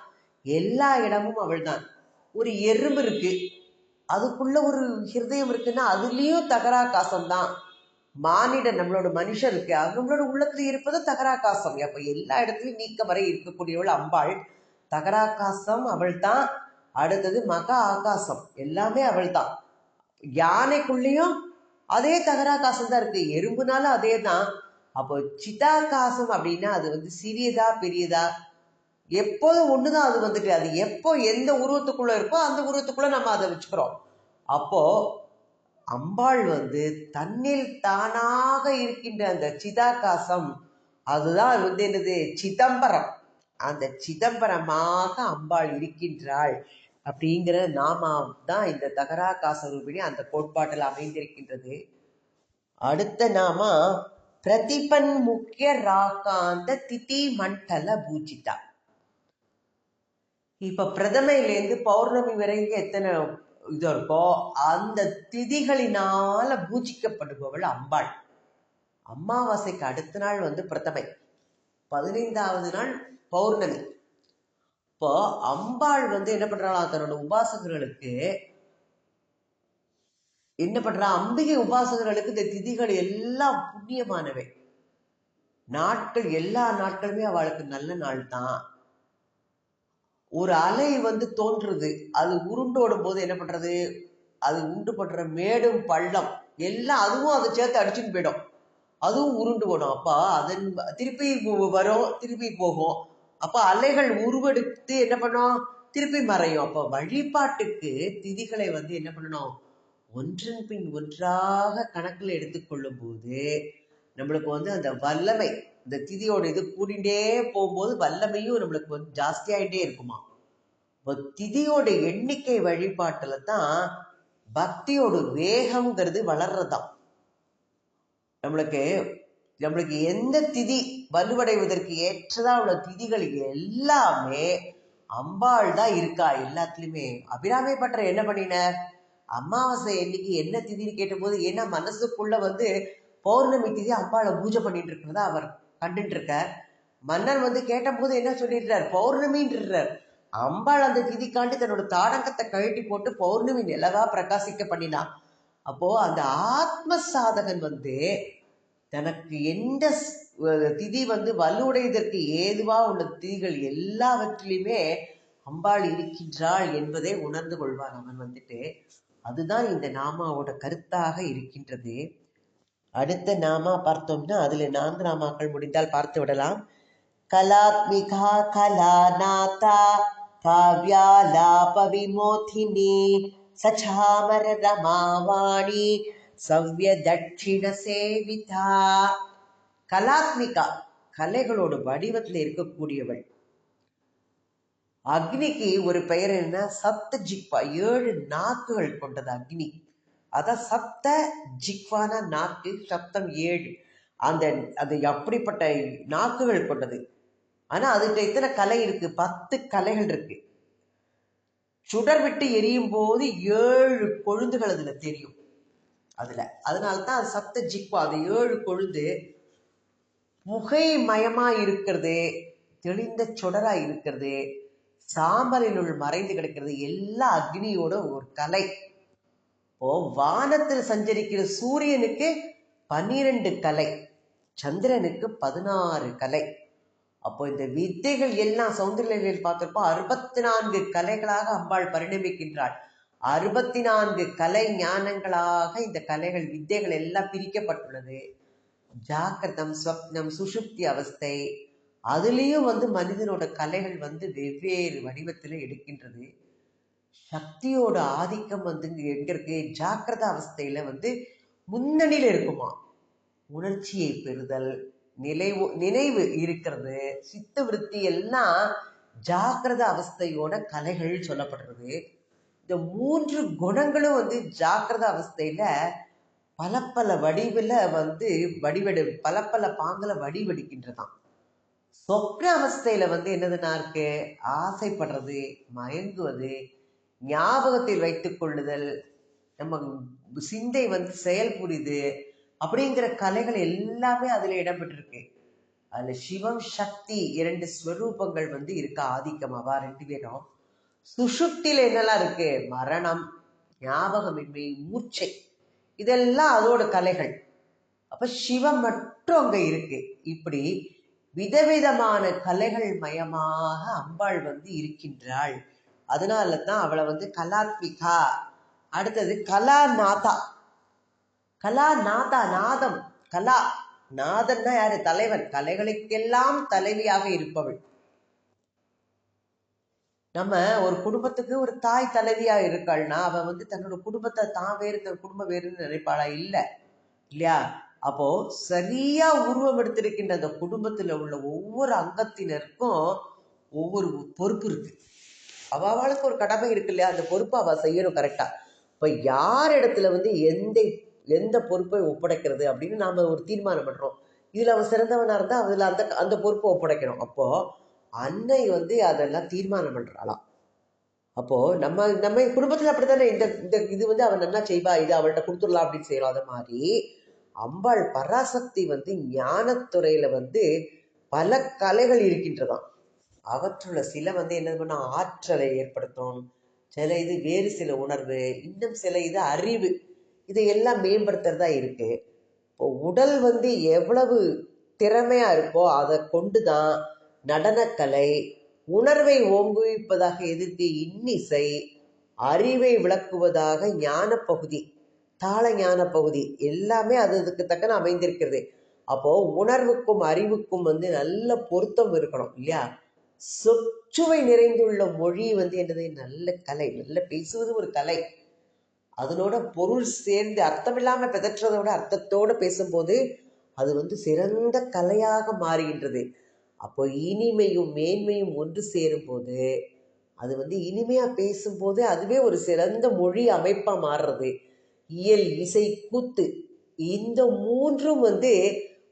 எல்லா இடமும், அவள் தான். ஒரு எறும்பு இருக்கு, அதுக்குள்ள ஒரு ஹிருதயம் இருக்குன்னா அதுலயும் தகராகாசம் தான். மானிடன் நம்மளோட மனுஷன் இருக்கு, நம்மளோட உள்ளத்துல இருப்பது தகராகாசம். அப்ப எல்லா இடத்துலயும் நீக்க வரை இருக்கக்கூடியவள் அம்பாள். தகராகாசம் அவள் தான். அடுத்தது மகா ஆகாசம், எல்லாமே அவள் தான். யானைக்குள்ளேயும் அதே தகராகாசம் தான் இருக்கு, எறும்புனாலும் அதே தான். அப்போ சிதாகாசம் அப்படின்னா அது சிறியதா பெரியதா எப்போதும் ஒண்ணுதான். அது அது எப்போ எந்த உருவத்துக்குள்ள இருக்கோ அந்த உருவத்துக்குள்ள நம்ம அதை வச்சுக்கிறோம். அப்போ அம்பாள் தன்னில் தானாக இருக்கின்ற அந்த சிதாகாசம், அதுதான் என்னது, சிதம்பரம். அந்த சிதம்பரமாக அம்பாள் இருக்கின்றாள் அப்படிங்கிற நாமா தான் இந்த தகராகாச ரூபிணி அந்த கோட்பாட்டில் அமைந்திருக்கின்றது. அடுத்த நாமா பிரதிபன் முக்கிய ராகாந்த திதி மண்டல பூஜிதா. இப்ப பிரதமையிலேருந்து பௌர்ணமி வரைக்கும் எத்தனை இது இருக்கோ அந்த திதிகளினால பூஜிக்கப்படுபவள் அம்பாள். அமாவாசைக்கு அடுத்த நாள் பிரதமை, 15வது நாள் பௌர்ணமி. இப்போ அம்பாள் என்ன பண்றாளா, தன்னோட உபாசகர்களுக்கு என்ன பண்றா, அம்பிகை உபாசகர்களுக்கு இந்த திதிகள் எல்லாம் புண்ணியமானவை நாட்கள். எல்லா நாட்களுமே அவளுக்கு நல்ல நாள் தான். ஒரு அலை தோன்றுறது, அது உருண்டோடும் போது என்ன பண்றது, அது உண்டு பண்ற மேடும் பள்ளம் எல்லாம் அதுவும் அதை சேர்த்து அடிச்சுன்னு போயிடும், அதுவும் உருண்டு போடும். அப்ப அதன் திருப்பி வரும், திருப்பி போகும். அப்ப அலைகள் உருவெடுத்து என்ன பண்ணும், திருப்பி மறையும். அப்ப வழிபாட்டுக்கு திதிகளை என்ன பண்ணணும், ஒன்றன் பின் ஒன்றாக கணக்கில் எடுத்துக்கொள்ளும் போது நம்மளுக்கு அந்த வல்லமை, இந்த திதியோட இது கூடிண்டே போகும்போது வல்லமையும் நம்மளுக்கு ஜாஸ்தியாயிட்டே இருக்குமா. இப்போ திதியோட எண்ணிக்கை வழிபாட்டுல தான் பக்தியோட வேகம்ங்கிறது வளர்றதாம். நம்மளுக்கு எந்த திதி வலுவடைவதற்கு ஏற்றதா உள்ள திதிகள் எல்லாமே அம்பாள் தான் இருக்கா எல்லாத்துலயுமே. அபிராமி பட்டர் என்ன பண்ணினார், அமாவாசை எண்ணிக்கை என்ன திதின்னு கேட்டபோது, ஏன்னா மனசுக்குள்ள பௌர்ணமி திதி அம்பாளை பூஜை பண்ணிட்டு இருக்கிறதா அவர் கண்டுட்டு இருக்கார். மன்னர் கேட்ட போது என்ன சொல்லிடுறார், பௌர்ணமின்றார். அம்பாள் அந்த திதிக்காண்டி தன்னோட தாடங்கத்தை கழட்டி போட்டு பௌர்ணமி நிலவா பிரகாசிக்க பண்ணினான். அப்போ அந்த ஆத்ம சாதகன் தனக்கு எந்த திதி வலுவுடையதற்கு ஏதுவா உள்ள திதிகள் எல்லாவற்றிலுமே அம்பாள் இருக்கின்றாள் என்பதை உணர்ந்து கொள்வான் அவன். அதுதான் இந்த நாமாவோட கருத்தாக இருக்கின்றது. அடுத்த நாமா பார்த்தோம்னா அதுல 4 நாமாக்கள் முடிந்தால் பார்த்து விடலாம். கலாத்மிகா கலாநாதா காவ்யாலாப விமோதினி சச்சாமர ரமாவாணி சவ்ய தட்சிண சேவிதா. கலாத்மிகா, கலைகளோட வடிவத்தில் இருக்கக்கூடியவள். அக்னிக்கு ஒரு பெயர் என்ன, சப்த ஜிக்வா, 7 நாக்குகள் கொண்டது அக்னி. அதான் சப்த ஜிக்வான நாக்கு, சப்தம் 7. அது அப்படிப்பட்ட நாக்குகள் கொண்டது. ஆனா அதுக்கு எத்தனை கலை இருக்கு, 10 கலைகள் இருக்கு. சுடர் விட்டு எரியும் போது 7 கொழுந்துகள் அதுல தெரியும். அதனால்தான் அது சப்த ஜிக்வா. அது 7 கொழுந்து புகை மயமா இருக்கிறது, தெளிந்த சுடரா இருக்கிறது, சாம்பலினுள் மறைந்து கிடக்கிறது, எல்லா அக்னியோட ஒரு கலை. இப்போ வானத்தில் சஞ்சரிக்கிற சூரியனுக்கு 12 கலை, சந்திரனுக்கு 16 கலை. அப்போ இந்த வித்தைகள் எல்லாம் சௌந்தர்யங்களில் பார்த்திருப்போம், 64 கலைகளாக அம்பாள் பரிணமிக்கின்றாள். 64 கலை ஞானங்களாக இந்த கலைகள் வித்தைகள் எல்லாம் பிரிக்கப்பட்டுள்ளது. ஜாக்கிரதம், ஸ்வப்னம், சுஷுப்தி அவஸ்தை, அதுலேயும் மனிதனோட கலைகள் வெவ்வேறு வடிவத்தில் எடுக்கின்றது. சக்தியோட ஆதிக்கம் எங்க இருக்கு, ஜாக்கிரத அவஸ்தையில முன்னணியில இருக்குமா. உணர்ச்சியை பெறுதல், நினைவு இருக்கிறது, சித்த விருத்தி எல்லாம் ஜாக்கிரத அவஸ்தையோட கலைகள் சொல்லப்படுறது. இந்த 3 குணங்களும் ஜாக்கிரத அவஸ்தையில பல பல வடிவில் பல பல பாங்கல வடிவெடுக்கின்றதாம். சொப்ன அவஸ்தையில என்னதுன்னா இருக்கு, ஆசைப்படுறது, மயங்குவது, ஞாபகத்தில் வைத்துக் கொள்ளுதல், நம்ம சிந்தை செயல் புரியுது அப்படிங்கிற கலைகள் எல்லாமே அதுல இடம்பெற்றிருக்கு. அதுல சிவம் சக்தி 2 ஸ்வரூபங்கள் இருக்கா, ஆதிக்கமாவா 2 பேரும். சுஷுப்தியில என்னெல்லாம் இருக்கு, மரணம், ஞாபகமின்மை, மூர்ச்சை, இதெல்லாம் அதோட கலைகள். அப்ப சிவம் மட்டும் அங்க இருக்கு. இப்படி விதவிதமான கலைகள் மயமாக அம்பாள் இருக்கின்றாள். அதனால தான் அவளை கலாத்மிகா. அடுத்தது கலாநாதா. கலாநாதா, நாதம். கலா நாதன் தான் யாரு? தலைவன். கலைகளுக்கெல்லாம் தலைவியாக இருப்பவள். நம்ம ஒரு குடும்பத்துக்கு ஒரு தாய் தலைவியா இருக்காள்னா அவ தன்னோட குடும்பத்தை தான் வேறு, தன் குடும்பம் வேறுன்னு நினைப்பாளா? இல்லையா? அப்போ சரியா உருவம் எடுத்திருக்கின்ற அந்த குடும்பத்துல உள்ள ஒவ்வொரு அங்கத்தினருக்கும் ஒவ்வொரு பொறுப்பு இருக்கு. அவளுக்கு ஒரு கடமை இருக்கு இல்லையா? அந்த பொறுப்பை அவ செய்யணும் கரெக்டா. இப்ப யார் இடத்துல எந்த எந்த பொறுப்பை ஒப்படைக்கிறது அப்படின்னு நாம ஒரு தீர்மானம் பண்றோம். இதுல அவன் சிறந்தவனா இருந்தா அதுல அந்த அந்த பொறுப்பை ஒப்படைக்கணும். அப்போ அன்னை அதெல்லாம் தீர்மானம் பண்றாளாம். அப்போ நம்ம நம்ம குடும்பத்துல அப்படித்தானே இந்த இந்த இது அவன் நல்லா செய்வா, இது அவள்கிட்ட கொடுத்துடலாம் அப்படின்னு செய்யறோம். அது மாதிரி அம்பாள் பராசக்தி ஞானத்துறையில பல கலைகள் இருக்கின்றதாம். அவற்றுள்ள சில என்ன பண்ண ஆற்றலை ஏற்படுத்தும், சில இது வேறு சில உணர்வு, இன்னும் சில இது அறிவு, இதையெல்லாம் மேம்படுத்துறதா இருக்கு. இப்போ உடல் எவ்வளவு திறமையா இருக்கோ அதை கொண்டுதான் நடனக்கலை, உணர்வை ஓங்குவிப்பதாக எதிர்த்து இன்னிசை, அறிவை விளக்குவதாக ஞான பகுதி, தாள ஞான பகுதி எல்லாமே அதுக்கு தக்கன அமைந்திருக்கிறது. அப்போ உணர்வுக்கும் அறிவுக்கும் நல்ல பொருத்தம் இருக்கணும் இல்லையா? சொற்சுவை நிறைந்துள்ள மொழி என்னது? நல்ல கலை. நல்ல பேசுவது ஒரு கலை. அதனோட பொருள் சேர்ந்து அர்த்தமில்லாம பிதற்றதோட அர்த்தத்தோட பேசும்போது அது சிறந்த கலையாக மாறுகின்றது. அப்போ இனிமையும் மேன்மையும் ஒன்று சேரும் போது அது இனிமையா பேசும்போது அதுவே ஒரு சிறந்த மொழி அமைப்பா மாறுறது. இயல், இசை, கூத்து இந்த மூன்றும்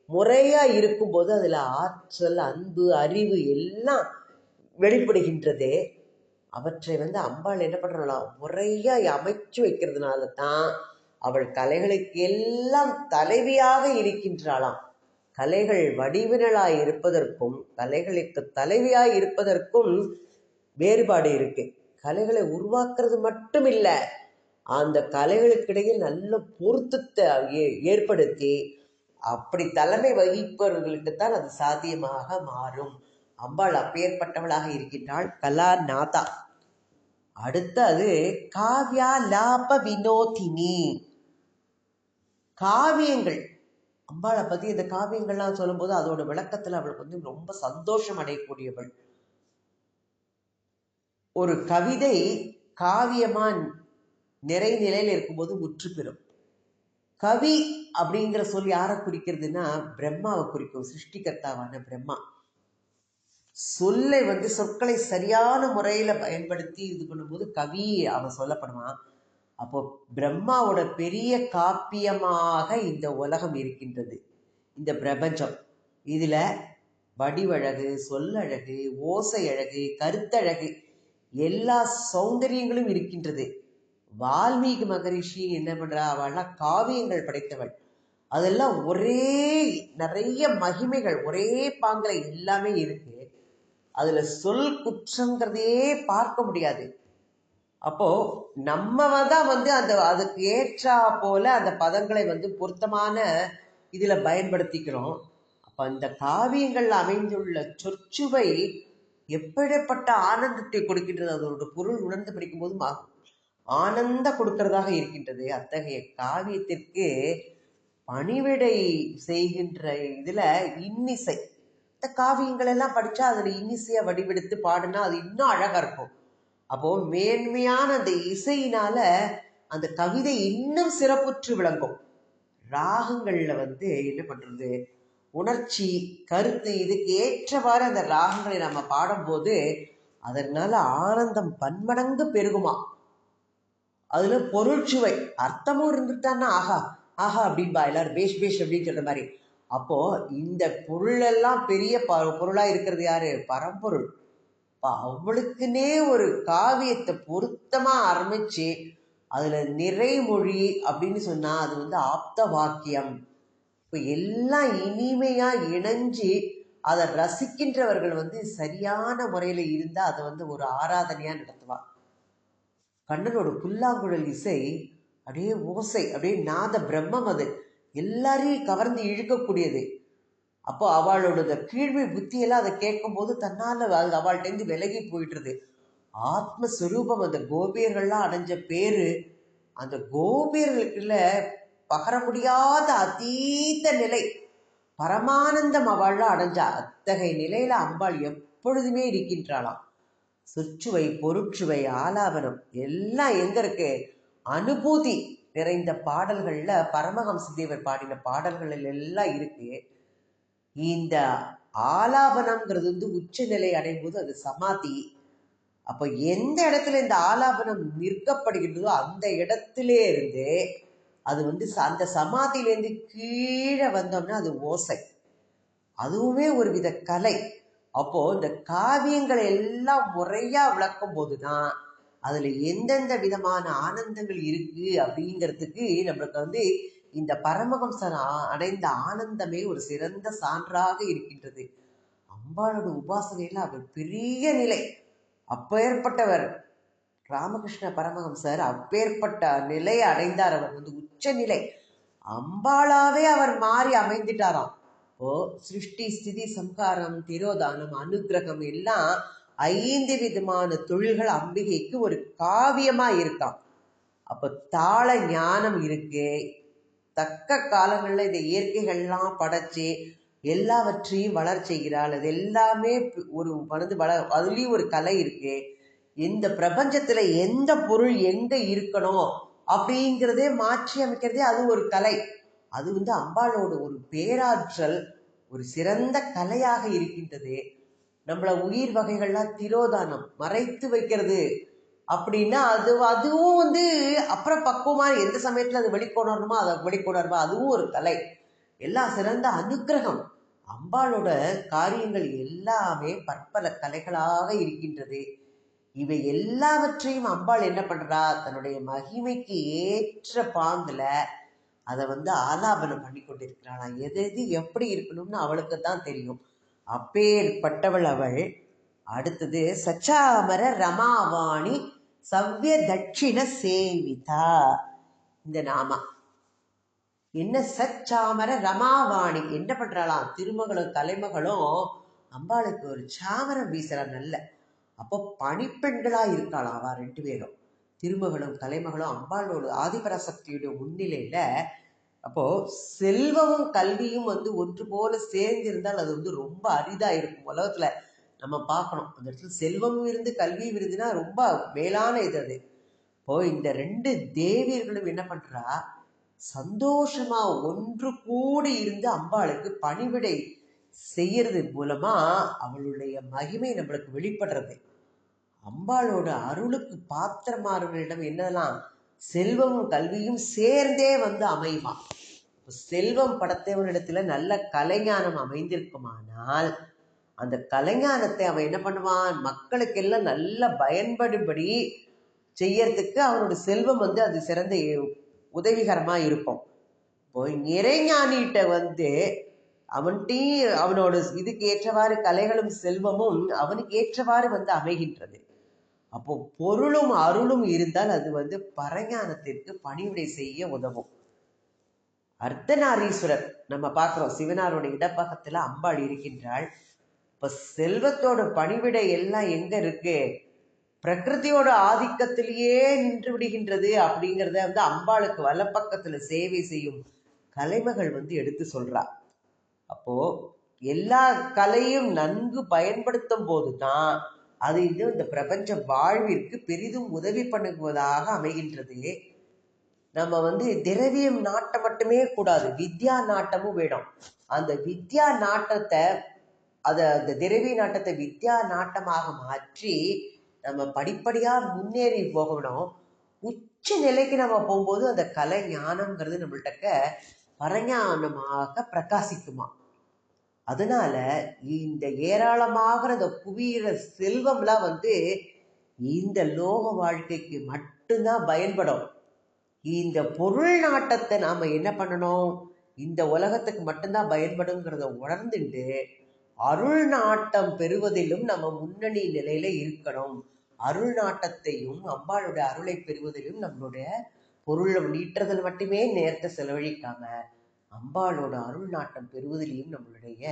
முறையா இருக்கும்போது அதுல ஆற்றல், அன்பு, அறிவு எல்லாம் வெளிப்படுகின்றது. அவற்றை அம்பாள் என்ன பண்றாளாம்? முறையா அமைச்சு வைக்கிறதுனால தான் அவள் கலைகளுக்கு எல்லாம் தலைவியாக இருக்கின்றாளாம். கலைகள் வடிவினலாய் இருப்பதற்கும் கலைகளுக்கு தலைவியாய் இருப்பதற்கும் வேறுபாடு இருக்கு. கலைகளை உருவாக்குறது மட்டும் இல்லை, அந்த கலைகளுக்கிடையே நல்ல பொருத்தத்தை ஏற்படுத்தி அப்படி தலைமை வகிப்பவர்களுக்குத்தான் அது சாத்தியமாக மாறும். அம்பாள் அப்பேற்பட்டவளாக இருக்கின்றாள், கலாநாதா. அடுத்தது காவ்யா லாப வினோதினி. காவியங்கள், அம்பாளை பத்தி இந்த காவியங்கள்லாம் சொல்லும் போது அதோட விளக்கத்துல அவளுக்கு ரொம்ப சந்தோஷம் அடையக்கூடியவள். ஒரு கவிதை காவியமா நிறை நிலையில் இருக்கும்போது முற்று பெறும். கவி அப்படிங்கிற சொல் யாரை குறிக்கிறதுனா பிரம்மாவை குறிக்கும். சிருஷ்டிகர்த்தாவான பிரம்மா சொல்லை சொற்களை சரியான முறையில பயன்படுத்தி இது பண்ணும்போது கவி அவன் சொல்லப்படுவான். அப்போ பிரம்மாவோட பெரிய காப்பியமாக இந்த உலகம் இருக்கின்றது, இந்த பிரபஞ்சம். இதுல வடிவழகு, சொல்லழகு, ஓசை அழகு, கருத்தழகு எல்லா சௌந்தரியங்களும் இருக்கின்றது. வால்மீகி மகரிஷி என்ன பண்றா? அவள்லாம் காவியங்கள் படைத்தவள். அதெல்லாம் ஒரே நிறைய மகிமைகள், ஒரே பாங்கல எல்லாமே இருக்கு. அதுல சொல் குற்றங்கிறதையே பார்க்க முடியாது. அப்போ நம்ம தான் அந்த அதுக்கு ஏற்றா போல அந்த பதங்களை பொருத்தமான இதுல பயன்படுத்திக்கிறோம். அப்ப இந்த காவியங்கள் அமைந்துள்ள சொற்சுவை எப்படிப்பட்ட ஆனந்தத்தை கொடுக்கின்றது. அதோட பொருள் உணர்ந்து படிக்கும் போது ஆனந்த கொடுக்கிறதாக இருக்கின்றது. அத்தகைய காவியத்திற்கு பணிவிடை செய்கின்ற இதுல இன்னிசை, இந்த காவியங்கள் எல்லாம் படிச்சா அதுல இன்னிசையா வடிவெடுத்து பாடுனா அது இன்னும் அழகா இருக்கும். அப்போ மேன்மையான அந்த இசையினால அந்த கவிதை இன்னும் சிறப்புற்று விளங்கும். ராகங்கள்ல என்ன பண்றது, உணர்ச்சி, கருத்து இதுக்கு ஏற்றவாறு அந்த ராகங்களை நம்ம பாடும்போது அதனால ஆனந்தம் பன்மடங்கு பெருகுமா. அதுல பொருள்சுவை அர்த்தமும் இருந்துட்டான்னா ஆஹா ஆஹா அப்படின்பா எல்லாரும், பேஷ் பேஷ் அப்படின்னு சொல்ற மாதிரி. அப்போ இந்த பொருள் எல்லாம் பெரிய பொருளா இருக்கிறது யாரு? பரம்பொருள். அவளுக்குன்னே ஒரு காவியத்தை பொருத்தமா ஆரம்பிச்சு அதுல நிறைமொழி அப்படின்னு சொன்னா அது ஆப்த வாக்கியம். இப்ப எல்லாம் இனிமையா இணைஞ்சு அதை ரசிக்கின்றவர்கள் சரியான முறையில இருந்தா அதை ஒரு ஆராதனையா நடத்துவா. கண்ணனோட புல்லாங்குழல் இசை அப்படியே ஓசை, அப்படியே நாத பிரம்மம். அது எல்லாரையும் கவர்ந்து இழுக்கக்கூடியது. அப்போ அவளோட கீழ்மை புத்தியெல்லாம் அதை கேட்கும் போது தன்னால அது அவள்கிட்ட விலகி போயிட்டுருது. ஆத்மஸ்வரூபம் அந்த கோபியர்கள்லாம் அடைஞ்ச பேரு, அந்த கோபியர்களுக்குள்ள பகர முடியாத அதீத நிலை, பரமானந்தம் அவள்லாம் அடைஞ்சா. அத்தகைய நிலையில அம்பாள் எப்பொழுதுமே இருக்கின்றாளாம். சொற்சுவை, பொருட்சுவை, ஆலாபனம் எல்லாம் எங்க இருக்கு? அனுபூதி நிறைந்த பாடல்கள்ல பரமஹம்ச தேவர் பாடின பாடல்கள் எல்லாம் இருக்கு. இந்த ஆலாபனம்ங்கிறது உச்சநிலை அடையும் போது அது சமாதி. அப்போ எந்த இடத்துல இந்த ஆலாபனம் நிற்கப்படுகின்றதோ அந்த இடத்திலே இருந்து அது அந்த சமாதியிலேருந்து கீழே வந்தோம்னா அது ஓசை. அதுவுமே ஒரு வித கலை. அப்போ இந்த காவியங்களை எல்லாம் முறையா விளக்கும் போதுதான் அதுல எந்தெந்த விதமான ஆனந்தங்கள் இருக்கு அப்படிங்கிறதுக்கு நம்மளுக்கு இந்த பரமஹம்சர் அடைந்த ஆனந்தமே ஒரு சிறந்த சான்றாக இருக்கின்றது. அம்பாளோட உபாசனையில அவர் பெரிய நிலை. அப்பேற்பட்டவர் ராமகிருஷ்ண பரமஹம்சர் அப்பேற்பட்ட நிலையை அடைந்தார். அவர் உச்ச நிலை. அம்பாளாவே அவர் மாறி அமைந்துட்டாராம். ஓ சிருஷ்டி, ஸ்திதி, சம்ஹாரம், திரோதானம், அனுகிரகம் எல்லாம் 5 விதமான தொழில்கள் அம்பிகைக்கு ஒரு காவியமா இருக்காம். அப்ப தாள ஞானம் இருக்கு. தக்க காலங்கள்ல இந்த இயற்கைகள்லாம் படைச்சு எல்லாவற்றையும் வளர் செய்கிறாள். அது எல்லாமே ஒரு அதுலயும் ஒரு கலை இருக்கு. இந்த பிரபஞ்சத்துல எந்த பொருள் எங்க இருக்கணும் அப்படிங்கிறதே மாற்றி அமைக்கிறதே அது ஒரு கலை. அது அம்பாளோட ஒரு பேராற்றல், ஒரு சிறந்த கலையாக இருக்கின்றது. நம்மள உயிர் வகைகள்லாம் திரோதானம் மறைத்து வைக்கிறது அப்படின்னா அதுவும் அப்புறம் பக்குவமா எந்த சமயத்துல அது வெளிக்கொணரணுமோ அதை வெளிக்கொணருமா, அதுவும் ஒரு கலை. எல்லாம் சிறந்த அனுகிரகம். அம்பாளோட காரியங்கள் எல்லாமே பற்பல கலைகளாக இருக்கின்றது. இவை எல்லாவற்றையும் அம்பாள் என்ன பண்றா? தன்னுடைய மகிமைக்கு ஏற்ற பாங்குல அதை ஆலாபனம் பண்ணி கொண்டிருக்கிறாளாம். எது எப்படி இருக்கணும்னு அவளுக்கு தான் தெரியும். அப்பேற்பட்டவள் அவள். அடுத்தது சச்சாமர ரமாவாணி சவ்ய தட்சிண சேவிதா. இந்த நாமா என்ன? சச்சாமர ரமாவாணி என்ன பண்றாளாம்? திருமகளும் கலைமகளும் அம்பாளுக்கு ஒரு சாமரம் வீசுறா நல்ல. அப்போ பணிப்பெண்களா இருக்காளாம் அவ 2 பேரும். திருமகளும் கலைமகளும் அம்பாளோட ஆதிபராசக்தியுடைய முன்னிலையில. அப்போ செல்வமும் கல்வியும் ஒன்று போல சேர்ந்திருந்தால் அது ரொம்ப அரிதா இருக்கும். உலகத்துல நம்ம பார்க்கணும். அந்த இடத்துல செல்வமும் இருந்து கல்வியும் இருந்துன்னா ரொம்ப மேலான இது அது. இப்போ இந்த 2 தேவியர்களும் என்ன பண்றா? சந்தோஷமா ஒன்று கூடி இருந்து அம்பாளுக்கு பணிவிடை செய்யறது மூலமா அவளுடைய மகிமை நம்மளுக்கு வெளிப்படுறது. அம்பாளோட அருளுக்கு பாத்திரமானவர்களிடம் என்னதெல்லாம்? செல்வமும் கல்வியும் சேர்ந்தே அமையுமா. செல்வம் படைத்தவனிடத்துல நல்ல கலைஞானம் அமைந்திருக்குமானால் அந்த கலைஞானத்தை அவன் என்ன பண்ணுவான்? மக்களுக்கெல்லாம் நல்ல பயன்படும்படி செய்யறதுக்கு அவனோட செல்வம் அது சிறந்த உதவிகரமா இருக்கும். இப்போ இறைஞானிகிட்ட அவன்கிட்டையும் அவனோட இதுக்கு ஏற்றவாறு கலைகளும் செல்வமும் அவனுக்கு ஏற்றவாறு அமைகின்றது. அப்போ பொருளும் அருளும் இருந்தால் அது பரஞானத்திற்கு பணிவிடை செய்ய உதவும். அர்த்தநாரீஸ்வரர் நம்ம பார்க்கிறோம். சிவனாரோட இடப்பகத்துல அம்பாள் இருக்கின்றாள். இப்ப செல்வத்தோட பணிவிடை எல்லாம் எங்க இருக்கு? பிரகிருதியோட ஆதிக்கத்திலேயே நின்று விடுகின்றது. அப்படிங்கிறத அம்பாளுக்கு வலப்பக்கத்துல சேவை செய்யும் கலைமகள் எடுத்து சொல்றா. அப்போ எல்லா கலையும் நன்கு பயன்படுத்தும் போதுதான் அது இந்த பிரபஞ்ச வாழ்விற்கு பெரிதும் உதவி பண்ணுவதாக அமைகின்றது. நம்ம திரவியம் நாட்டம் மட்டுமே கூடாது, வித்யா நாட்டமும் வேணும். அந்த வித்யா நாட்டத்தை அந்த திரவிய நாட்டத்தை வித்யா நாட்டமாக மாற்றி நம்ம படிப்படியா முன்னேறி போகணும். உச்ச நிலைக்கு நம்ம போகும்போது அந்த கலை ஞானம்ங்கிறது நம்மள்கிட்ட பரஞானமாக பிரகாசிக்குமா. அதனால இந்த ஏராளமாக இந்த குவியிற செல்வம்லாம் இந்த லோக வாழ்க்கைக்கு மட்டும்தான் பயன்படும். இந்த பொருள் நாட்டத்தை நாம என்ன பண்ணணும்? இந்த உலகத்துக்கு மட்டும்தான் பயன்படுங்கிறத உணர்ந்துட்டு அருள் நாட்டம் பெறுவதிலும் நம்ம முன்னணி நிலையில இருக்கணும். அருள் நாட்டத்தையும் அம்பாளுடைய அருளை பெறுவதிலும் நம்மளுடைய பொருளை நீட்டுறதில் மட்டுமே நேரத்தை செலவழிக்காம அம்பாளோட அருள் நாட்டம் பெறுவதிலையும் நம்மளுடைய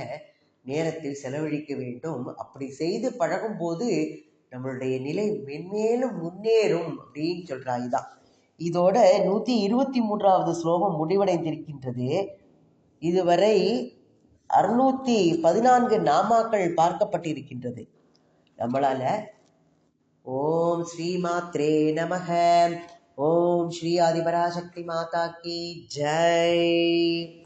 நேரத்தை செலவழிக்க வேண்டும். அப்படி செய்து பழகும் போது நம்மளுடைய நிலை மென்மேலும் முன்னேறும் அப்படின்னு சொல்றா. இதான் இதோட 123வது ஸ்லோகம் முடிவடைந்திருக்கின்றது. இதுவரை 614 நாமாக்கள் பார்க்கப்பட்டிருக்கின்றது. நம்மளால ஓம் ஸ்ரீ மாத்ரே நமக. ஓம் ஸ்ரீ ஆதிபராசக்தி மாதா கி ஜெய்.